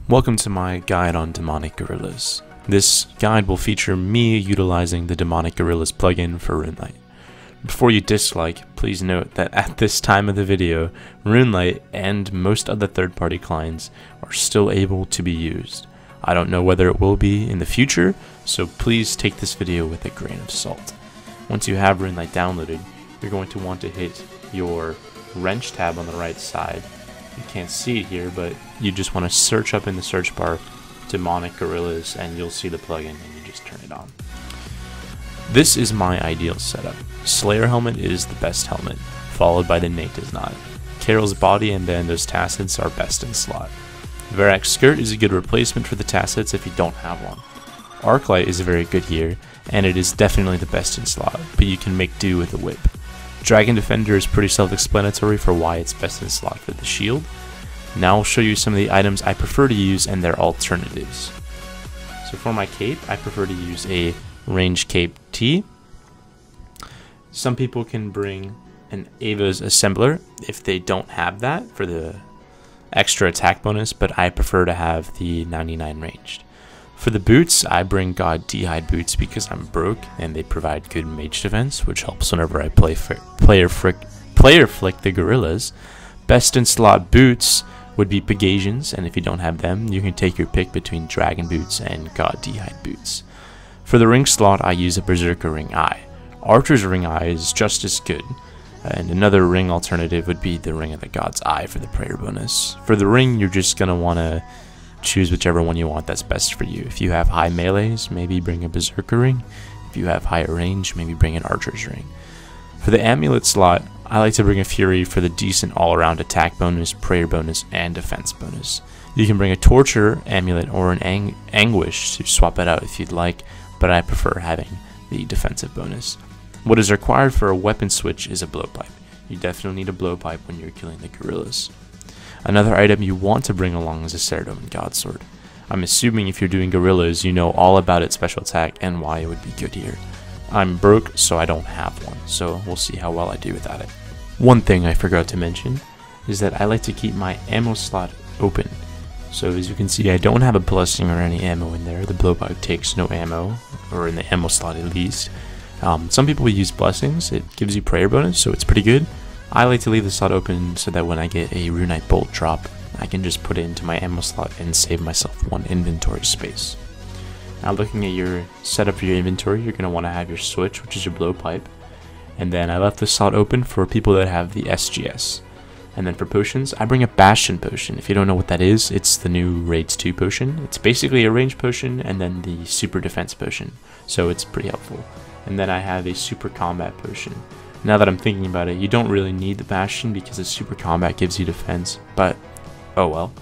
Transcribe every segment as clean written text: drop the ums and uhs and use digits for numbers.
Welcome to my guide on demonic gorillas. This guide will feature me utilizing the demonic gorillas plugin for Runelite. Before you dislike, please note that at this time of the video, Runelite and most other third-party clients are still able to be used. I don't know whether it will be in the future, so please take this video with a grain of salt. Once you have Runelite downloaded, you're going to want to hit your wrench tab on the right side. You can't see it here, but you just want to search up in the search bar demonic gorillas and you'll see the plugin and you just turn it on. This is my ideal setup. Slayer helmet is the best helmet, followed by the Nate does not. Carol's body and then those tassets are best in slot. Varrock's skirt is a good replacement for the tassets if you don't have one. Arclight is very good here, and it is definitely the best in slot, but you can make do with a whip. Dragon Defender is pretty self-explanatory for why it's best in slot for the shield. Now I'll show you some of the items I prefer to use and their alternatives. So for my cape, I prefer to use a range cape T. Some people can bring an Ava's Assembler if they don't have that for the extra attack bonus, but I prefer to have the 99 ranged. For the boots, I bring God D-Hide boots because I'm broke and they provide good mage defense, which helps whenever I player flick the gorillas. Best in slot boots would be Pegasians, and if you don't have them, you can take your pick between Dragon boots and God D-Hide boots. For the ring slot, I use a Berserker Ring Eye. Archer's Ring Eye is just as good, and another ring alternative would be the Ring of the God's Eye for the prayer bonus. For the ring, you're just going to want to choose whichever one you want that's best for you. If you have high melees, maybe bring a Berserker Ring. If you have higher range, maybe bring an Archer's Ring. For the amulet slot, I like to bring a Fury for the decent all-around attack bonus, prayer bonus, and defense bonus. You can bring a Torture amulet or an Anguish to swap it out if you'd like, but I prefer having the defensive bonus. What is required for a weapon switch is a blowpipe. You definitely need a blowpipe when you're killing the gorillas. Another item you want to bring along is a Ceradoman Godsword. I'm assuming if you're doing gorillas, you know all about its special attack and why it would be good here. I'm broke, so I don't have one, so we'll see how well I do without it. One thing I forgot to mention is that I like to keep my ammo slot open. So as you can see, I don't have a blessing or any ammo in there. The blowpipe takes no ammo, or in the ammo slot at least. Some people use blessings. It gives you prayer bonus, so it's pretty good. I like to leave the slot open so that when I get a Runelite bolt drop, I can just put it into my ammo slot and save myself one inventory space. Now looking at your setup for your inventory, you're going to want to have your switch, which is your blowpipe. And then I left the slot open for people that have the SGS. And then for potions, I bring a Bastion potion. If you don't know what that is, it's the new Raids 2 potion. It's basically a range potion and then the super defense potion. So it's pretty helpful. And then I have a super combat potion. Now that I'm thinking about it, you don't really need the Bastion because the super combat gives you defense, but oh well.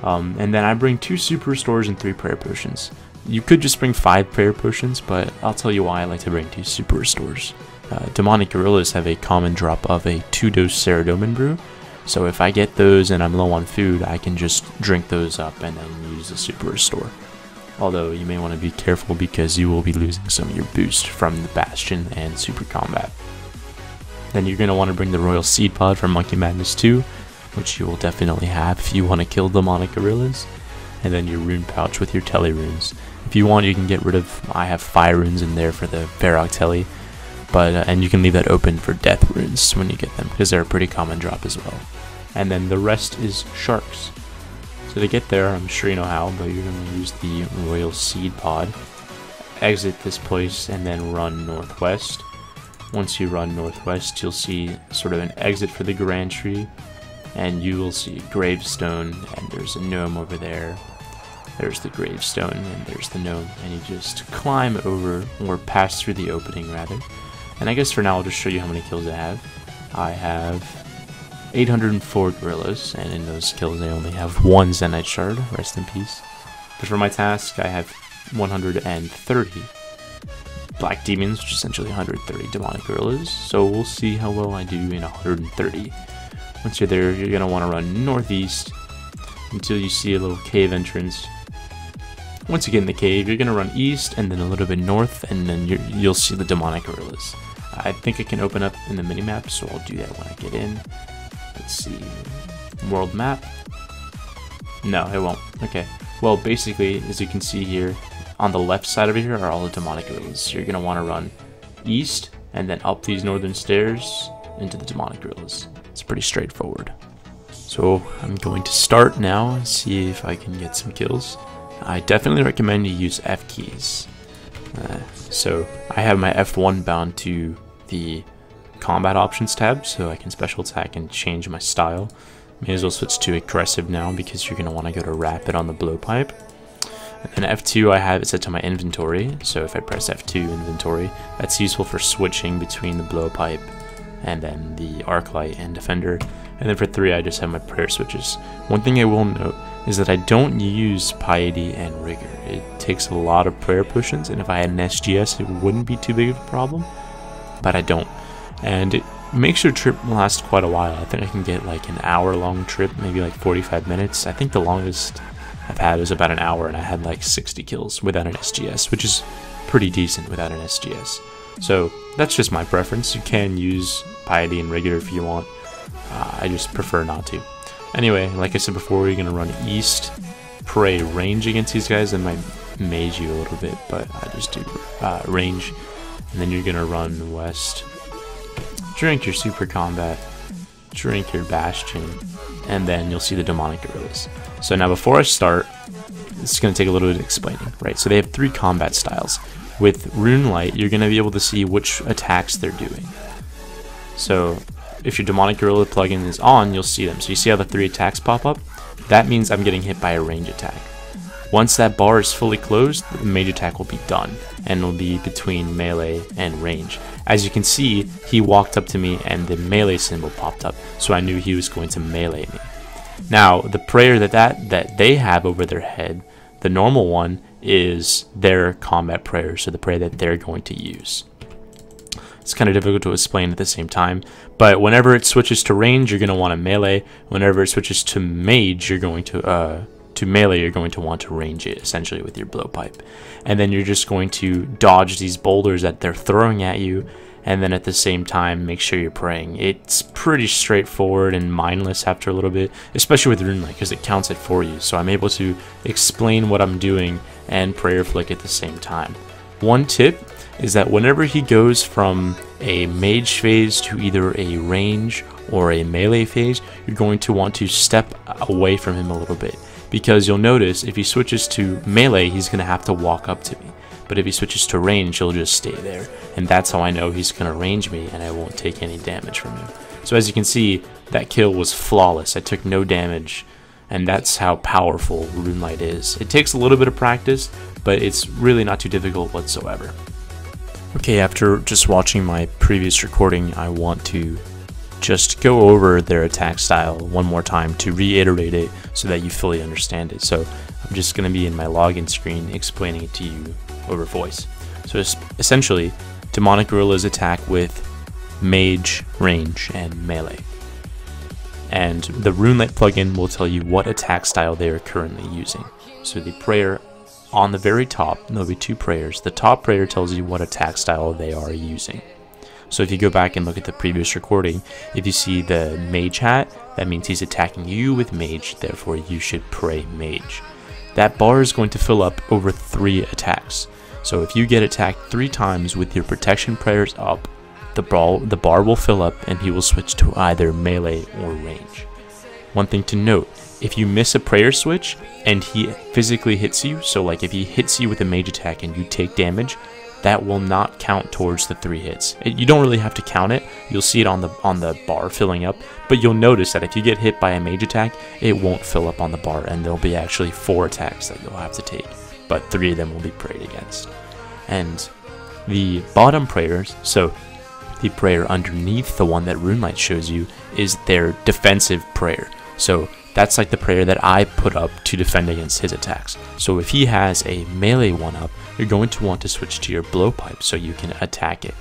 And then I bring 2 super restores and 3 prayer potions. You could just bring 5 prayer potions, but I'll tell you why I like to bring 2 super restores. Demonic gorillas have a common drop of a 2-dose Ceradoman brew, so if I get those and I'm low on food, I can just drink those up and then use a super restore. Although you may want to be careful because you will be losing some of your boost from the Bastion and super combat. Then you're going to want to bring the Royal Seed Pod from Monkey Madness 2, which you will definitely have if you want to kill demonic gorillas. And then your rune pouch with your Telly runes. If you want, you can get rid of, I have fire runes in there for the Varrock Telly, but and you can leave that open for death runes when you get them, because they're a pretty common drop as well. And then the rest is sharks. So to get there, I'm sure you know how, but you're going to use the Royal Seed Pod, exit this place, and then run northwest. Once you run northwest, you'll see sort of an exit for the Grand Tree, and you will see a gravestone, and there's a gnome over there. There's the gravestone, and there's the gnome, and you just climb over, or pass through the opening rather. And I guess for now I'll just show you how many kills I have. I have 804 gorillas, and in those kills I only have 1 Zenyte shard, rest in peace. But for my task, I have 130 black demons, which is essentially 130 demonic gorillas, so we'll see how well I do in 130. Once you're there, you're going to want to run northeast until you see a little cave entrance. Once you get in the cave, you're going to run east and then a little bit north, and then you'll see the demonic gorillas. I think it can open up in the minimap, so I'll do that when I get in. Let's see, world map. No, it won't. Okay. Well, basically, as you can see here, on the left side over here are all the demonic gorillas. So you're going to want to run east and then up these northern stairs into the demonic gorillas. It's pretty straightforward. So I'm going to start now and see if I can get some kills. I definitely recommend you use F keys. So I have my F1 bound to the combat options tab, so I can special attack and change my style. May as well switch to aggressive now because you're going to want to go to rapid on the blowpipe. And then F2 I have it set to my inventory, so if I press F2 inventory, that's useful for switching between the blowpipe and then the arc light and defender. And then for 3 I just have my prayer switches. One thing I will note is that I don't use piety and rigor. It takes a lot of prayer potions, and if I had an SGS it wouldn't be too big of a problem, but I don't. And it makes your trip last quite a while. I think I can get like an hour-long trip, maybe like 45 minutes. I think the longest I've had was about an hour, and I had like 60 kills without an SGS, which is pretty decent without an SGS. So that's just my preference. You can use piety and rigor if you want. I just prefer not to. Anyway, like I said before, you're gonna run east, pray range against these guys. That might mage you a little bit, but I just do range. And then you're gonna run west, drink your super combat, drink your bastion, and then you'll see the demonic gorillas. So now before I start, it's going to take a little bit of explaining, right? So they have 3 combat styles. With Runelite, you're going to be able to see which attacks they're doing. So if your demonic gorilla plugin is on, you'll see them. So you see how the 3 attacks pop up? That means I'm getting hit by a range attack. Once that bar is fully closed, the mage attack will be done, and it'll be between melee and range. As you can see, he walked up to me and the melee symbol popped up, so I knew he was going to melee me. Now, the prayer that they have over their head, the normal one, is their combat prayer, so the prayer that they're going to use. It's kind of difficult to explain at the same time, but whenever it switches to range, you're going to want to melee. Whenever it switches to mage, you're going to melee, you're going to want to range it essentially with your blowpipe, and then you're just going to dodge these boulders that they're throwing at you, and then at the same time make sure you're praying. It's pretty straightforward and mindless after a little bit, especially with Runelite because it counts it for you, so I'm able to explain what I'm doing and prayer flick at the same time. One tip is that whenever he goes from a mage phase to either a range or a melee phase, you're going to want to step away from him a little bit, because you'll notice if he switches to melee, he's going to have to walk up to me. But if he switches to range, he'll just stay there. And that's how I know he's going to range me and I won't take any damage from him. So as you can see, that kill was flawless. I took no damage. And that's how powerful Runelite is. It takes a little bit of practice, but it's really not too difficult whatsoever. Okay, after just watching my previous recording, I want to just go over their attack style one more time to reiterate it so that you fully understand it. So I'm just going to be in my login screen explaining it to you over voice. So essentially, demonic gorillas attack with mage, range, and melee. And the Runelite plugin will tell you what attack style they are currently using. So the prayer on the very top, there'll be 2 prayers. The top prayer tells you what attack style they are using. So if you go back and look at the previous recording, if you see the mage hat, that means he's attacking you with mage, therefore you should pray mage. That bar is going to fill up over 3 attacks. So if you get attacked 3 times with your protection prayers up, the bar will fill up and he will switch to either melee or range. One thing to note, if you miss a prayer switch and he physically hits you, so like if he hits you with a mage attack and you take damage, that will not count towards the 3 hits. You don't really have to count it. You'll see it on the bar filling up, but you'll notice that if you get hit by a mage attack, it won't fill up on the bar, and there'll be actually 4 attacks that you'll have to take, but 3 of them will be prayed against. And the bottom prayers, so the prayer underneath the one that Runelite shows you, is their defensive prayer. So that's like the prayer that I put up to defend against his attacks. So if he has a melee one up, you're going to want to switch to your blowpipe so you can attack it.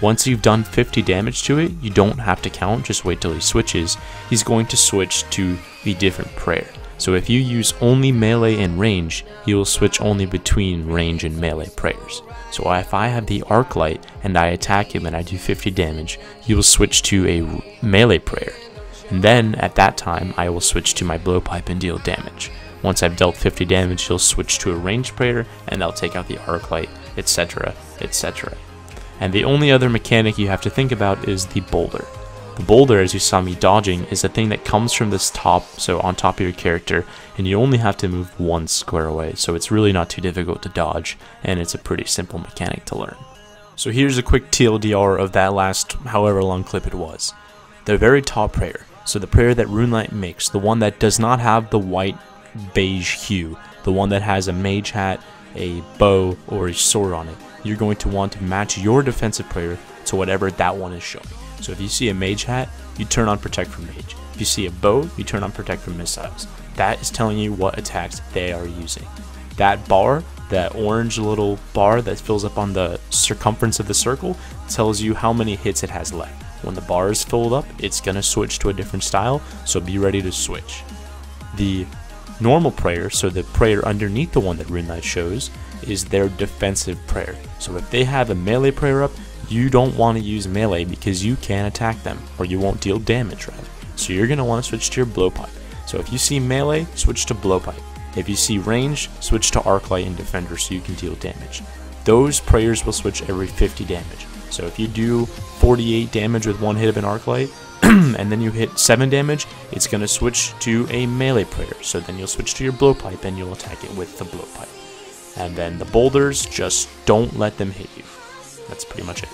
Once you've done 50 damage to it, you don't have to count, just wait till he switches. He's going to switch to the different prayer. So if you use only melee and range, he will switch only between range and melee prayers. So if I have the arc light and I attack him and I do 50 damage, he will switch to a melee prayer. And then at that time, I will switch to my blowpipe and deal damage. Once I've dealt 50 damage, he'll switch to a ranged prayer, and I'll take out the Arclight, etc., etc. And the only other mechanic you have to think about is the boulder. The boulder, as you saw me dodging, is a thing that comes from this top, so on top of your character, and you only have to move 1 square away, so it's really not too difficult to dodge, and it's a pretty simple mechanic to learn. So here's a quick TLDR of that last however long clip it was. The very top prayer, so the prayer that Runelite makes, the one that does not have the white beige hue, the one that has a mage hat, a bow, or a sword on it, you're going to want to match your defensive prayer to whatever that one is showing. So if you see a mage hat, you turn on protect from mage. If you see a bow, you turn on protect from missiles. That is telling you what attacks they are using. That bar, that orange little bar that fills up on the circumference of the circle, tells you how many hits it has left. When the bar is filled up, it's going to switch to a different style, so be ready to switch. The normal prayer, so the prayer underneath the one that Runelite shows, is their defensive prayer. So if they have a melee prayer up, you don't want to use melee because you can attack them, or you won't deal damage rather. So you're going to want to switch to your blowpipe. So if you see melee, switch to blowpipe. If you see range, switch to Arclight and defender so you can deal damage. Those prayers will switch every 50 damage. So if you do 48 damage with 1 hit of an Arclight, and then you hit 7 damage, it's going to switch to a melee prayer. So then you'll switch to your blowpipe and you'll attack it with the blowpipe. And then the boulders, just don't let them hit you. That's pretty much it.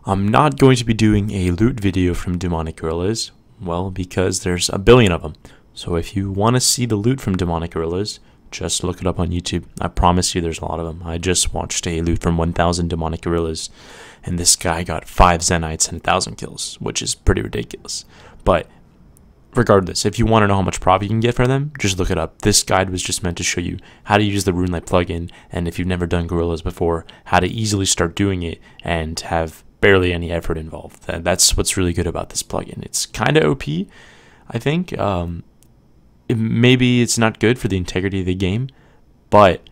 I'm not going to be doing a loot video from Demonic Gorillas, well, because there's a billion of them. So if you want to see the loot from Demonic Gorillas, just look it up on YouTube. I promise you there's a lot of them. I just watched a loot from 1000 Demonic Gorillas, and this guy got 5 Zenites and 1000 kills, which is pretty ridiculous. But regardless, if you want to know how much profit you can get for them, just look it up. This guide was just meant to show you how to use the Runelite plugin, and if you've never done Gorillas before, how to easily start doing it and have barely any effort involved. That's what's really good about this plugin. It's kind of OP, I think. Maybe it's not good for the integrity of the game, but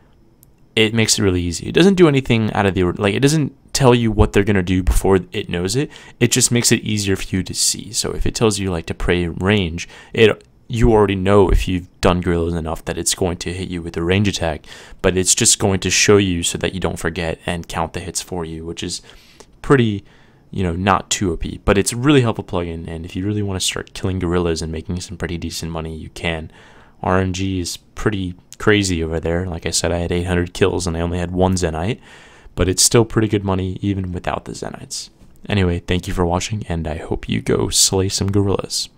it makes it really easy. It doesn't do anything out of the, like, it doesn't tell you what they're going to do before it knows it. It just makes it easier for you to see. So if it tells you like to pray range, you already know if you've done Gorillas enough that it's going to hit you with a range attack, but it's just going to show you so that you don't forget and count the hits for you, which is pretty, not too OP, but it's a really helpful plugin. And if you really want to start killing gorillas and making some pretty decent money, you can. RNG is pretty crazy over there. Like I said, I had 800 kills and I only had 1 Zenite, but it's still pretty good money even without the Zenites. Anyway, thank you for watching, and I hope you go slay some gorillas.